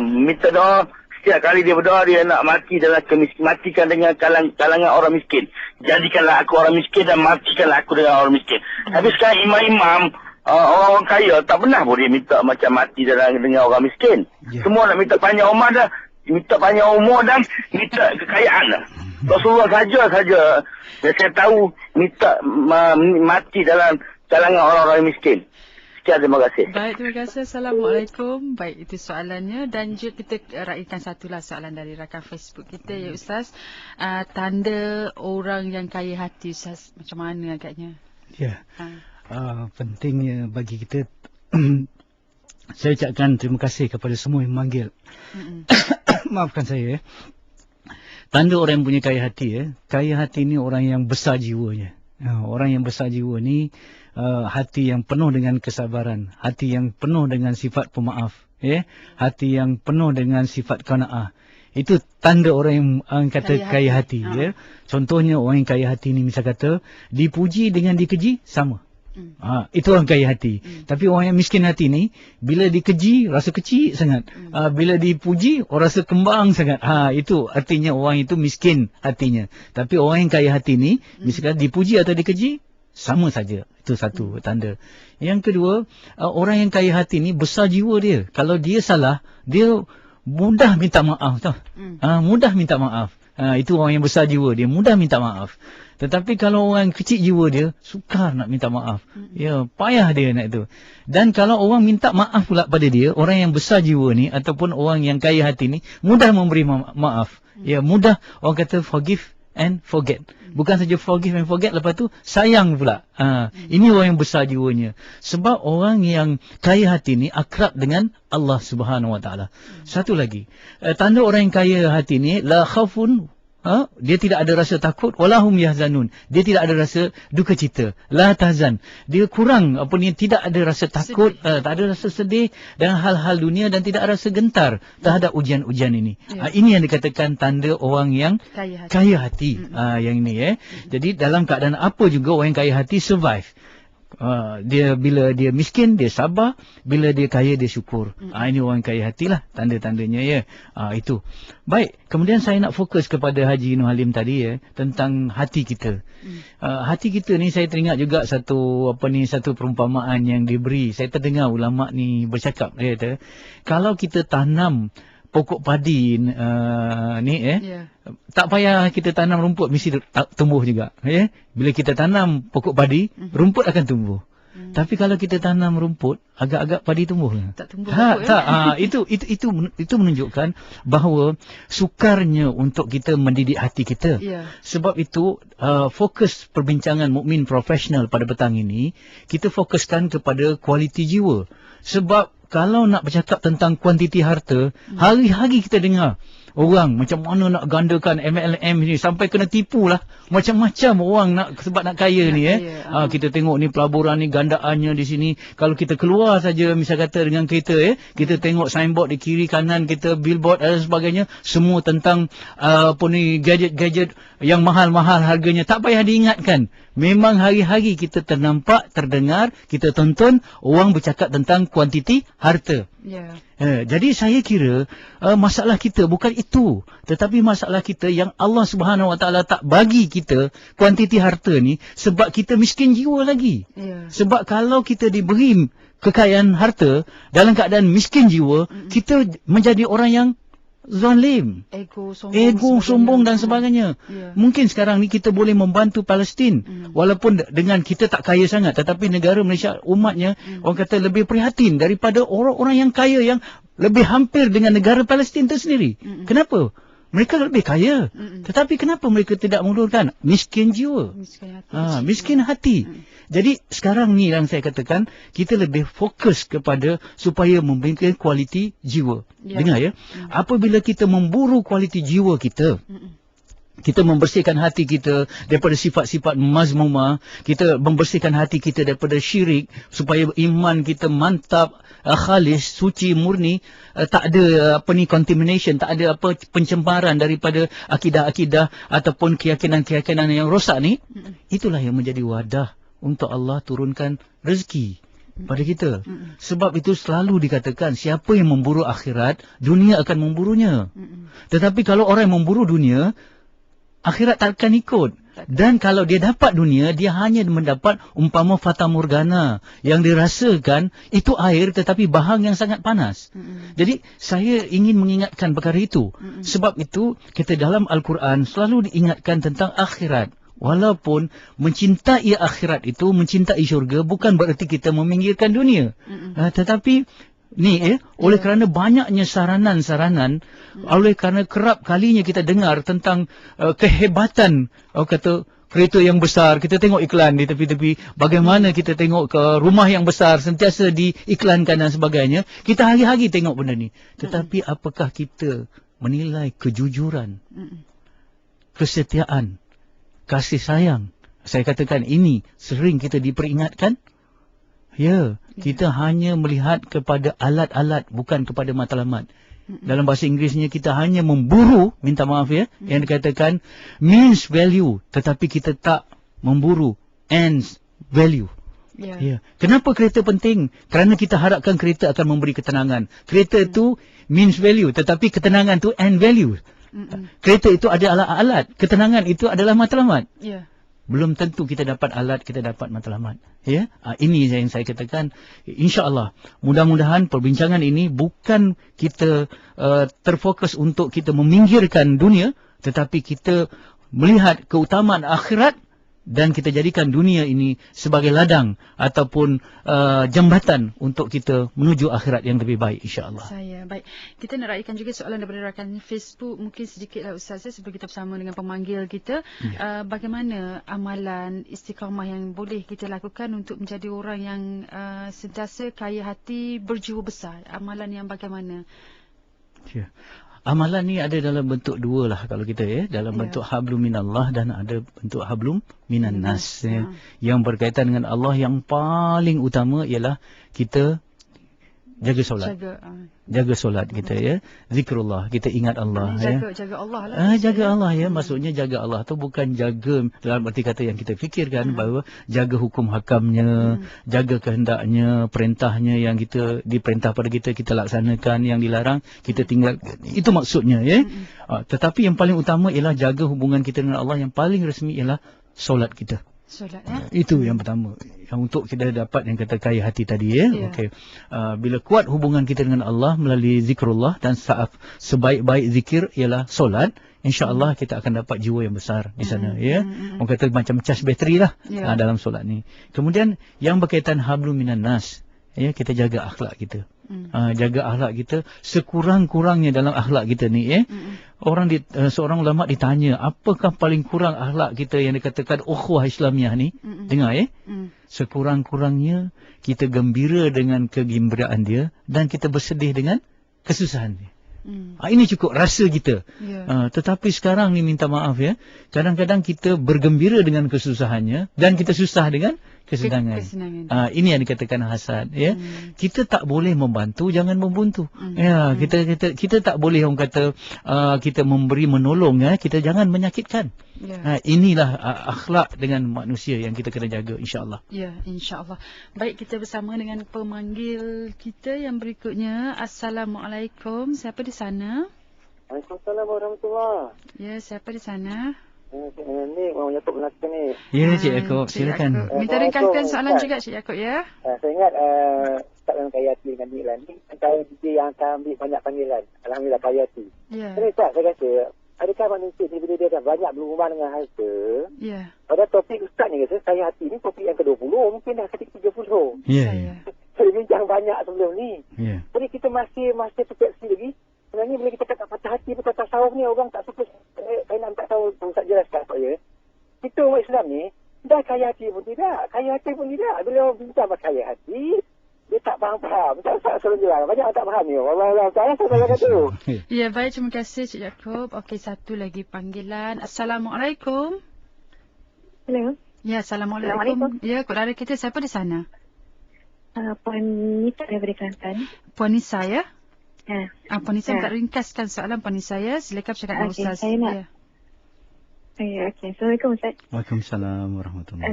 minta doa. Setiap kali dia berdoa, dia nak mati dalam matikan dengan kalangan orang miskin. Jadikanlah aku orang miskin dan matikanlah aku dengan orang miskin. Tapi sekarang imam-imam, orang-orang kaya, tak pernah pun dia minta macam mati dengan orang miskin. Semua nak minta panjang umur dah. minta banyak umur dan minta kekayaan lah. Rasulullah saja yang saya tahu minta mati dalam kalangan orang-orang miskin. Sekian, terima kasih. Baik, terima kasih. Assalamualaikum. Baik, itu soalannya. Dan juga kita raihkan satulah soalan dari rakan Facebook kita, ya Ustaz. Tanda orang yang kaya hati, Ustaz, macam mana agaknya? Ya, pentingnya bagi kita. Saya ucapkan terima kasih kepada semua yang memanggil. Maafkan saya. Tanda orang yang punya kaya hati. Kaya hati ni orang yang besar jiwanya. Orang yang besar jiwa ni hati yang penuh dengan kesabaran, hati yang penuh dengan sifat pemaaf, hati yang penuh dengan sifat qanaah. Itu tanda orang yang kata kaya hati. Contohnya orang yang kaya hati ni misal kata dipuji dengan dikeji sama. Itu orang kaya hati. Tapi orang yang miskin hati ni bila dikeji rasa kecil sangat. Bila dipuji orang rasa kembang sangat. Itu artinya orang itu miskin hatinya. Tapi orang yang kaya hati ni misalkan dipuji atau dikeji sama saja. Itu satu tanda. Yang kedua, orang yang kaya hati ni besar jiwa dia. Kalau dia salah, dia mudah minta maaf tau. Mudah minta maaf. Itu orang yang besar jiwa, dia mudah minta maaf. Tetapi kalau orang kecil jiwa dia, sukar nak minta maaf. Ya, payah dia nak itu. Dan kalau orang minta maaf pula pada dia, orang yang besar jiwa ni ataupun orang yang kaya hati ni mudah memberi maaf. Ya, mudah orang kata forgive and forget. Bukan saja forgive and forget, lepas tu sayang pula. Ini orang yang besar jiwanya. Sebab orang yang kaya hati ni akrab dengan Allah Subhanahu Wa Taala. Satu lagi, tanda orang yang kaya hati ni la khaufun, dia tidak ada rasa takut, walahum yahzanun, dia tidak ada rasa duka cita, la tahzan, dia kurang tidak ada rasa takut, tak ada rasa sedih dan hal-hal dunia dan tidak ada rasa gentar terhadap ujian-ujian ini. Ini yang dikatakan tanda orang yang kaya hati. Yang ini Jadi dalam keadaan apa juga orang yang kaya hati survive. Dia bila dia miskin dia sabar, bila dia kaya dia syukur. Ini orang kaya hatilah tanda-tandanya itu. Baik, kemudian saya nak fokus kepada Haji Nur Halim tadi tentang hati kita. Hati kita ni saya teringat juga satu perumpamaan yang diberi. Saya terdengar ulama ni bercakap, dia kata kalau kita tanam pokok padi tak payah kita tanam rumput, mesti tumbuh juga. Bila kita tanam pokok padi, rumput akan tumbuh. Tapi kalau kita tanam rumput, agak-agak padi tumbuh. Tak tumbuh. Itu menunjukkan bahawa sukarnya untuk kita mendidik hati kita. Sebab itu fokus perbincangan Mukmin Profesional pada petang ini, kita fokuskan kepada kualiti jiwa. Sebab kalau nak bercakap tentang kuantiti harta, hari-hari kita dengar orang macam mana nak gandakan MLM ni sampai kena tipu lah. Macam-macam orang sebab nak kaya ni. Kita tengok ni pelaburan ni gandaannya di sini. Kalau kita keluar saja misal kata dengan kereta, kita tengok signboard di kiri kanan kita, billboard dan sebagainya, semua tentang gadget-gadget yang mahal-mahal harganya. Tak payah diingatkan. Memang hari-hari kita ternampak, terdengar, kita tonton orang bercakap tentang kuantiti harta. Jadi saya kira masalah kita bukan itu, tetapi masalah kita yang Allah Subhanahu Wa Taala tak bagi kita kuantiti harta ni sebab kita miskin jiwa lagi. Sebab kalau kita diberi kekayaan harta dalam keadaan miskin jiwa, kita menjadi orang yang zalim, ego sombong dan sebagainya. Mungkin sekarang ni kita boleh membantu Palestin walaupun dengan kita tak kaya sangat, tetapi negara Malaysia umatnya orang kata lebih prihatin daripada orang-orang yang kaya yang lebih hampir dengan negara Palestin itu sendiri. Kenapa? Mereka lebih kaya. Tetapi kenapa mereka tidak mengulurkan? Miskin jiwa. Miskin hati. Jadi sekarang ni yang saya katakan, kita lebih fokus kepada supaya memberikan kualiti jiwa. Dengar apabila kita memburu kualiti jiwa kita, kita membersihkan hati kita daripada sifat-sifat mazmumah, kita membersihkan hati kita daripada syirik supaya iman kita mantap, khalis, suci, murni, tak ada contamination, tak ada pencemaran daripada akidah-akidah ataupun keyakinan-keyakinan yang rosak ni. Itulah yang menjadi wadah untuk Allah turunkan rezeki pada kita. Sebab itu selalu dikatakan siapa yang memburu akhirat, dunia akan memburunya. Tetapi kalau orang yang memburu dunia, akhirat takkan ikut. Dan kalau dia dapat dunia, dia hanya mendapat umpama fata morgana yang dirasakan itu air tetapi bahang yang sangat panas. Jadi saya ingin mengingatkan perkara itu. Sebab itu kita dalam Al-Quran selalu diingatkan tentang akhirat. Walaupun mencintai akhirat itu, mencintai syurga, bukan berarti kita meminggirkan dunia. Tetapi oleh kerana banyaknya saranan-saranan, oleh kerana kerap kalinya kita dengar tentang kehebatan, kata kereta yang besar, kita tengok iklan di tepi-tepi, bagaimana kita tengok ke rumah yang besar, sentiasa diiklankan dan sebagainya, kita hari-hari tengok benda ni. Tetapi apakah kita menilai kejujuran, kesetiaan, kasih sayang? Saya katakan ini sering kita diperingatkan. Ya, kita hanya melihat kepada alat-alat, bukan kepada matlamat. Dalam bahasa Inggerisnya kita hanya memburu, minta maaf ya, yang dikatakan means value, tetapi kita tak memburu ends value. Ya. Kenapa kereta penting? Kerana kita harapkan kereta akan memberi ketenangan. Kereta itu means value, tetapi ketenangan itu end value. Kereta itu adalah alat, ketenangan itu adalah matlamat. Ya. Belum tentu kita dapat alat, kita dapat matlamat. Ya, ini yang saya katakan. InsyaAllah, mudah-mudahan perbincangan ini bukan kita terfokus untuk kita meminggirkan dunia, tetapi kita melihat keutamaan akhirat dan kita jadikan dunia ini sebagai ladang ataupun jambatan untuk kita menuju akhirat yang lebih baik, insyaAllah. Baik. Kita nak raikan juga soalan daripada rakan Facebook. Mungkin sedikitlah Ustaz, sebelum kita bersama dengan pemanggil kita. Bagaimana amalan istiqamah yang boleh kita lakukan untuk menjadi orang yang sentiasa kaya hati, berjiwa besar? Amalan yang bagaimana? Ya. Amalan ni ada dalam bentuk dua lah kalau kita dalam bentuk hablum minallah dan ada bentuk hablum minan nas. Yang berkaitan dengan Allah, yang paling utama ialah kita jaga solat. Jaga solat kita zikrullah, kita ingat Allah. Jaga Allah lah. Jaga Allah maksudnya jaga Allah tu bukan jaga dalam arti kata yang kita fikirkan, bahawa jaga hukum hakamnya, jaga kehendaknya, perintahnya yang kita diperintah pada kita, kita laksanakan, yang dilarang kita tinggal. Itu maksudnya tetapi yang paling utama ialah jaga hubungan kita dengan Allah. Yang paling resmi ialah solat kita. Solat, itu yang pertama, yang untuk kita dapat yang kata kaya hati tadi Okey. Bila kuat hubungan kita dengan Allah melalui zikrullah, dan sebaik-baik zikir ialah solat, insya-Allah kita akan dapat jiwa yang besar di sana Orang kata macam cas bateri lah dalam solat ni. Kemudian yang berkaitan hablum minan nas, kita jaga akhlak kita. Jaga akhlak kita sekurang-kurangnya dalam akhlak kita ni seorang ulama ditanya, apakah paling kurang akhlak kita yang dikatakan ukhuwah Islamiah ni? Dengar sekurang-kurangnya kita gembira dengan kegembiraan dia dan kita bersedih dengan kesusahan dia. Ini cukup rasa kita. Tetapi sekarang ni minta maaf kadang-kadang kita bergembira dengan kesusahannya dan kita susah dengan kesenangan. Ini yang dikatakan hasad Kita tak boleh membantu, jangan membuntu. Kita tak boleh orang kata kita memberi menolong kita jangan menyakitkan. Inilah akhlak dengan manusia yang kita kena jaga, insya-Allah. Ya, insya-Allah. Baik, kita bersama dengan pemanggil kita yang berikutnya. Assalamualaikum. Siapa di sana? Waalaikumsalam warahmatullahi. Ya, siapa di sana? Ni Muhammad Yaakob Melaka ni. Ya, Cik Yaakob, silakan. Minta ringkaskan soalan juga Cik Yaakob Saya ingat Ustaz yang kaya hati dengan Nik ni antara dia yang akan ambil banyak panggilan. Alhamdulillah kaya hati. Jadi Ustaz, saya rasa adakah manusia ni bila dia dah banyak berhubungan dengan harta, pada topik Ustaz ni kata kaya hati ni topik yang ke-20, mungkin dah ketika 30. Saya bincang banyak sebelum ni. Jadi kita masih persepsi lagi. Sebenarnya bila kita kata patah hati, patah tasawuf ni, orang tak suka. Saya tak tahu Ustaz jelaskan apa Kita umat Islam ni dah kaya hati pun tidak, kaya hati pun tidak. Bila orang bincang kaya hati, dia tak faham-faham. Ustaz selalu jelas. Banyak orang tak faham ni. Allah saya kata dulu. Ya, baik, terima kasih Cik Yaakob. Okey, satu lagi panggilan. Assalamualaikum. Hello. Ya, Assalamualaikum. Ya, keluarga kita siapa di sana? Puan Nisa daripada Kelantan. Puan Nisa Puan Nisa tak ringkaskan soalan Puan Nisa silakan bercakap dengan Ustaz. Saya nak. Okey. Assalamualaikum Ustaz. Waalaikumsalam warahmatullahi.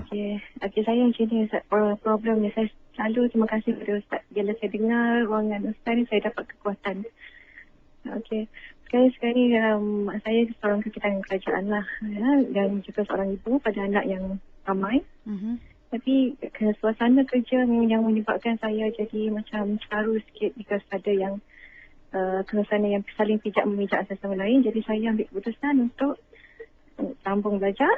Okey, saya macam ni Ustaz. Problemnya saya selalu terima kasih kepada Ustaz. Bila saya dengar ruangan Ustaz ni, saya dapat kekuatan. Okey. Sekali-sekali saya seorang kaki tangan kerajaan lah, ya, dan juga seorang ibu pada anak yang ramai. Tapi suasana kerja yang menyebabkan saya jadi macam caru sikit because ada yang suasana yang saling pijak memijak satu sama lain. Jadi saya ambil keputusan untuk sambung belajar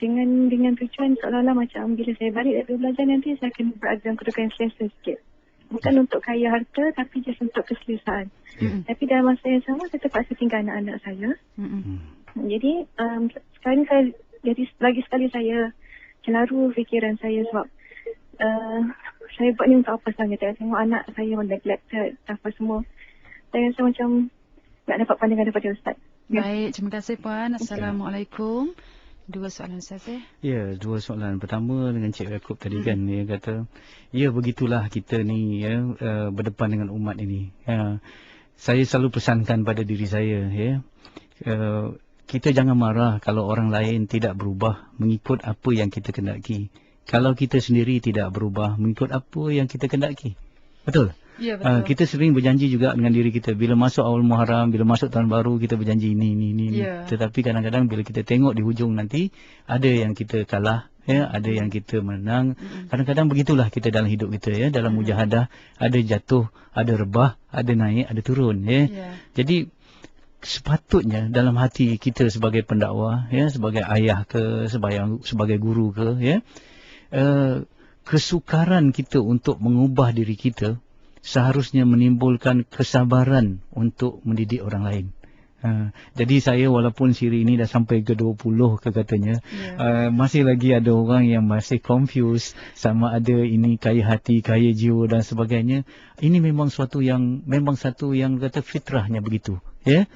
dengan tujuan seolah-olah macam bila saya balik dari belajar nanti saya akan berada dalam kedudukan selesa sikit. Bukan untuk kaya harta tapi just untuk keselesaan. Tapi dalam masa yang sama saya terpaksa tinggal anak-anak saya. Jadi sekarang saya jadi lagi sekali saya celaru fikiran saya sebab saya buat ni untuk apa sebenarnya. Tengok anak saya neglected apa semua. Saya rasa macam tak dapat pandangan daripada Ustaz. Baik, terima kasih Puan. Assalamualaikum. Dua soalan Ustaz ya. Ya, dua soalan. Pertama dengan Cik Yaakob tadi kan, dia kata, ya begitulah kita ni ya, berdepan dengan umat ini. Saya selalu pesankan pada diri saya, ya, kita jangan marah kalau orang lain tidak berubah mengikut apa yang kita kendaki. Kalau kita sendiri tidak berubah mengikut apa yang kita kendaki. Betul? Ya, betul. Kita sering berjanji juga dengan diri kita. Bila masuk awal Muharram, bila masuk tahun baru, kita berjanji ini. Ya. Tetapi kadang-kadang bila kita tengok di hujung nanti, ada yang kita kalah, ya, ada yang kita menang. Kadang-kadang begitulah kita dalam hidup kita, ya. Dalam mujahadah, ada jatuh, ada rebah, ada naik, ada turun, ya. Jadi sepatutnya dalam hati kita sebagai pendakwah, ya, sebagai ayah ke, sebagai guru ke, ya, kesukaran kita untuk mengubah diri kita seharusnya menimbulkan kesabaran untuk mendidik orang lain. Jadi saya walaupun siri ini dah sampai ke 20 ke katanya, masih lagi ada orang yang masih confused sama ada ini kaya hati, kaya jiwa dan sebagainya. Ini memang satu yang kata fitrahnya begitu, ya.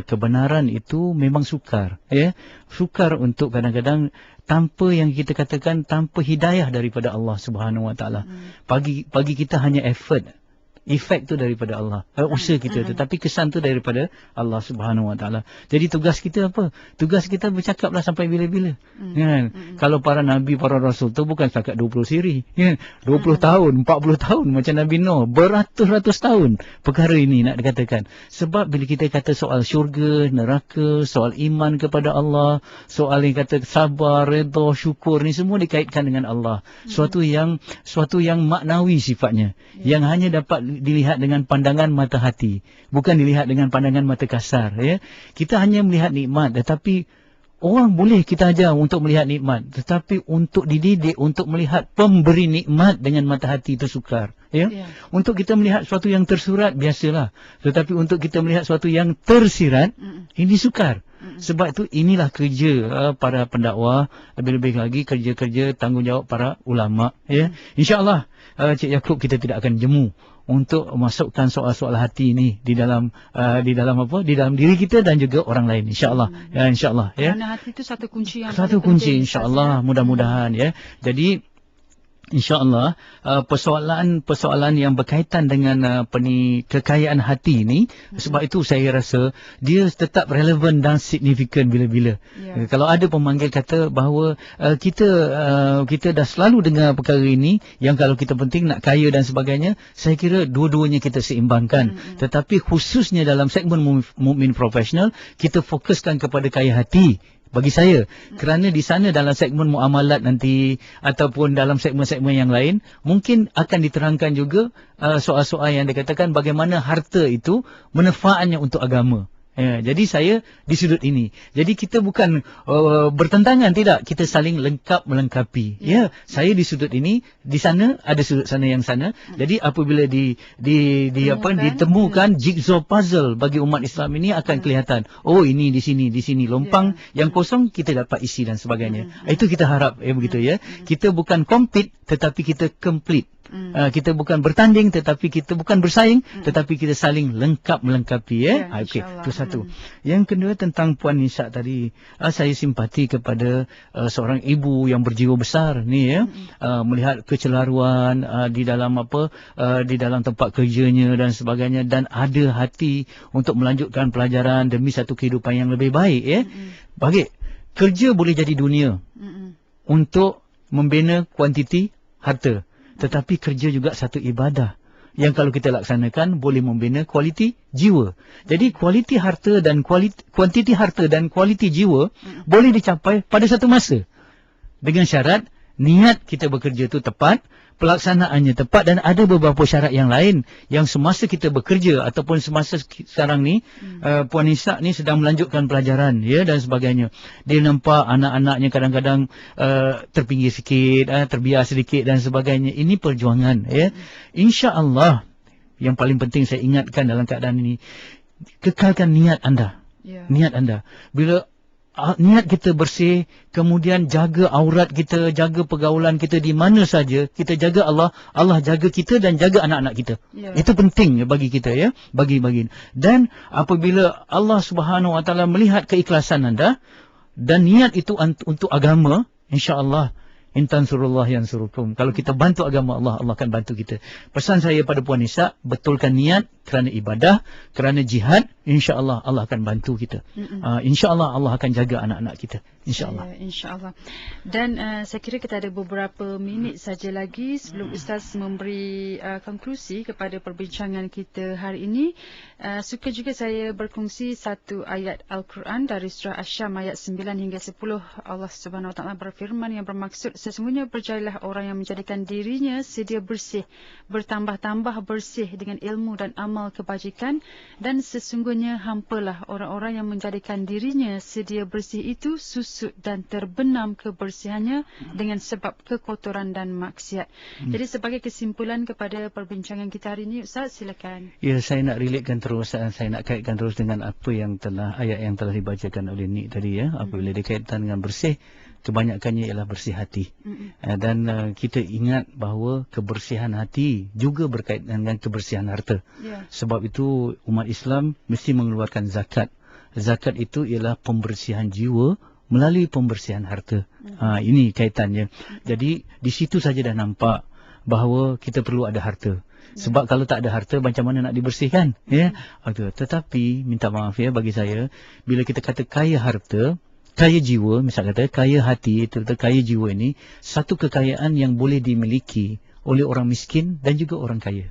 Kebenaran itu memang sukar, ya. Sukar untuk kadang-kadang tanpa yang kita katakan tanpa hidayah daripada Allah Subhanahu Wa Taala. Bagi kita hanya effort. Efek tu daripada Allah, usaha kita, tetapi kesan tu daripada Allah Subhanahu Wa Taala. Jadi tugas kita apa? Tugas kita bercakaplah sampai bila-bila. Kan? Kalau para nabi, para rasul tu bukan setakat 20 siri, kan? 20 tahun, 40 tahun macam Nabi Nuh, beratus-ratus tahun perkara ini nak dikatakan. Sebab bila kita kata soal syurga, neraka, soal iman kepada Allah, soal yang kata sabar, redha, syukur, ni semua dikaitkan dengan Allah. Suatu yang maknawi sifatnya, yang hanya dapat dilihat dengan pandangan mata hati, bukan dilihat dengan pandangan mata kasar, ya. Kita hanya melihat nikmat, tetapi orang boleh kita ajar untuk melihat nikmat, tetapi untuk dididik untuk melihat pemberi nikmat dengan mata hati itu sukar, ya. Untuk kita melihat sesuatu yang tersurat biasalah, tetapi untuk kita melihat sesuatu yang tersirat ini sukar. Sebab itu inilah kerja para pendakwah, lebih-lebih lagi kerja-kerja tanggungjawab para ulama, ya. InsyaAllah Cik Yaakob kita tidak akan jemu untuk masukkan soal-soal hati ini di dalam diri kita dan juga orang lain, insyaallah. Ya, insyaallah, ya. Kerana hati itu satu kunci Insyaallah, mudah-mudahan, ya. Jadi InsyaAllah persoalan yang berkaitan dengan kekayaan hati ini, sebab itu saya rasa dia tetap relevan dan signifikan bila-bila. Kalau ada pemanggil kata bahawa kita dah selalu dengar perkara ini, yang kalau kita penting nak kaya dan sebagainya, saya kira dua-duanya kita seimbangkan. Tetapi khususnya dalam segmen Mukmin Profesional, kita fokuskan kepada kaya hati. Bagi saya, kerana di sana dalam segmen muamalat nanti ataupun dalam segmen-segmen yang lain, mungkin akan diterangkan juga soal-soal yang dikatakan bagaimana harta itu manfaatnya untuk agama. Jadi saya di sudut ini. Jadi kita bukan bertentangan, tidak. Kita saling lengkap melengkapi. Ya, saya di sudut ini, di sana ada sudut sana yang sana. Jadi apabila ditemukan jigsaw puzzle bagi umat Islam ini akan kelihatan. Oh, ini di sini lompang yang kosong kita dapat isi dan sebagainya. Itu kita harap begitu, ya. Kita bukan compete tetapi kita complete. Kita bukan bertanding tetapi kita bukan bersaing, tetapi kita saling lengkap melengkapi, ya. Okey, itu satu. Yang kedua tentang Puan Nisa tadi, saya simpati kepada seorang ibu yang berjiwa besar ni, ya. Melihat kecelaruan di dalam di dalam tempat kerjanya dan sebagainya, dan ada hati untuk melanjutkan pelajaran demi satu kehidupan yang lebih baik, ya. Bagi kerja boleh jadi dunia untuk membina kuantiti harta, tetapi kerja juga satu ibadah. yang kalau kita laksanakan boleh membina kualiti jiwa. Jadi kualiti harta dan kuantiti harta dan kualiti jiwa boleh dicapai pada satu masa. Dengan syarat niat kita bekerja itu tepat, pelaksanaannya tepat, dan ada beberapa syarat yang lain yang semasa kita bekerja ataupun semasa sekarang ni Puan Nisa ni sedang melanjutkan pelajaran ya dan sebagainya. Dia nampak anak-anaknya kadang-kadang terpinggir sikit, terbiar sedikit dan sebagainya. Ini perjuangan ya. Insya-Allah yang paling penting saya ingatkan dalam keadaan ini, kekalkan niat anda. Niat anda. Bila niat kita bersih, kemudian jaga aurat kita, jaga pergaulan kita di mana saja, kita jaga Allah, Allah jaga kita dan jaga anak-anak kita. Itu penting bagi kita ya, bagi. Dan apabila Allah Subhanahu Wa Taala melihat keikhlasan anda dan niat itu untuk agama, insya-Allah in tansurullah yansurukum. Kalau kita bantu agama Allah, Allah akan bantu kita. Pesan saya pada Puan Nisa, betulkan niat kerana ibadah, kerana jihad, insya-Allah Allah akan bantu kita. Insya-Allah Allah akan jaga anak-anak kita. InsyaAllah. InsyaAllah. Dan saya kira kita ada beberapa minit saja lagi sebelum Ustaz memberi konklusi kepada perbincangan kita hari ini. Suka juga saya berkongsi satu ayat Al-Quran dari surah Asy-Syam ayat 9 hingga 10. Allah Subhanahu Wa Taala berfirman yang bermaksud, sesungguhnya berjadilah orang yang menjadikan dirinya sedia bersih, bertambah-tambah bersih dengan ilmu dan amal kebajikan, dan sesungguhnya hampalah orang-orang yang menjadikan dirinya sedia bersih itu susut dan terbenam kebersihannya dengan sebab kekotoran dan maksiat. Jadi sebagai kesimpulan kepada perbincangan kita hari ini, Ustaz silakan. Ya, saya nak relatekan terus, saya nak kaitkan terus dengan apa yang ayat yang telah dibacakan oleh Nik tadi ya. Apabila dikaitkan dengan bersih, kebanyakannya ialah bersih hati. Dan kita ingat bahawa kebersihan hati juga berkaitan dengan kebersihan harta. Sebab itu umat Islam mesti mengeluarkan zakat. Zakat itu ialah pembersihan jiwa melalui pembersihan harta. Ini kaitannya. Jadi di situ saja dah nampak bahawa kita perlu ada harta. Sebab kalau tak ada harta, macam mana nak dibersihkan? Ya. Tetapi minta maaf ya bagi saya, bila kita kata kaya harta, kaya jiwa, misal kata kaya hati, kaya jiwa ini satu kekayaan yang boleh dimiliki oleh orang miskin dan juga orang kaya.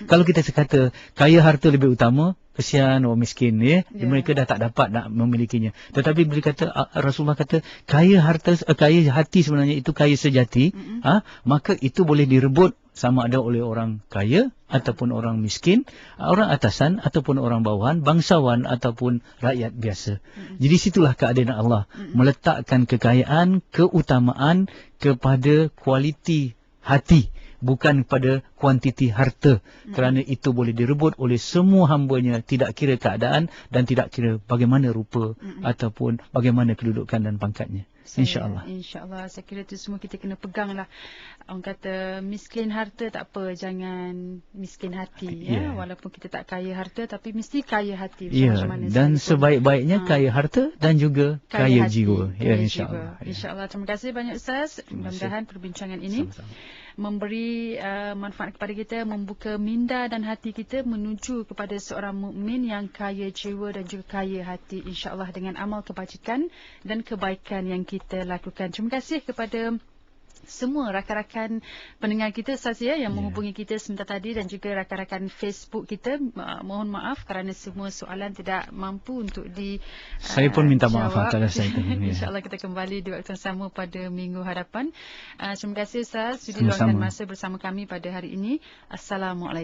Kalau kita kata kaya harta lebih utama, kesian orang miskin ya, mereka dah tak dapat nak memilikinya. Tetapi bila kata Rasulullah kata kaya harta, kaya hati sebenarnya itu kaya sejati, maka itu boleh direbut sama ada oleh orang kaya ataupun orang miskin, orang atasan ataupun orang bawahan, bangsawan ataupun rakyat biasa. Jadi situlah keadaan Allah meletakkan kekayaan, keutamaan kepada kualiti hati, bukan pada kuantiti harta, kerana itu boleh direbut oleh semua hambanya, tidak kira keadaan dan tidak kira bagaimana rupa ataupun bagaimana kedudukan dan pangkatnya. InsyaAllah. InsyaAllah. Saya kira itu semua kita kena peganglah. Orang kata miskin harta tak apa, jangan miskin hati. Ya? Walaupun kita tak kaya harta, tapi mesti kaya hati. Macam mana dan sebaik-baiknya kaya harta dan juga kaya jiwa. Ya, insyaAllah. InsyaAllah. Terima kasih banyak Ustaz. Mudah-mudahan perbincangan ini memberi manfaat kepada kita, membuka minda dan hati kita menuju kepada seorang mukmin yang kaya jiwa dan juga kaya hati, insya-Allah, dengan amal kebajikan dan kebaikan yang kita lakukan. Terima kasih kepada semua rakan-rakan pendengar kita saja yang menghubungi kita sebentar tadi, dan juga rakan-rakan Facebook kita. Mohon maaf kerana semua soalan tidak mampu untuk saya pun minta maaf atas saya. InsyaAllah kita kembali di waktu yang sama pada minggu hadapan. Terima kasih Ustaz sudi luangkan masa bersama kami pada hari ini. Assalamualaikum.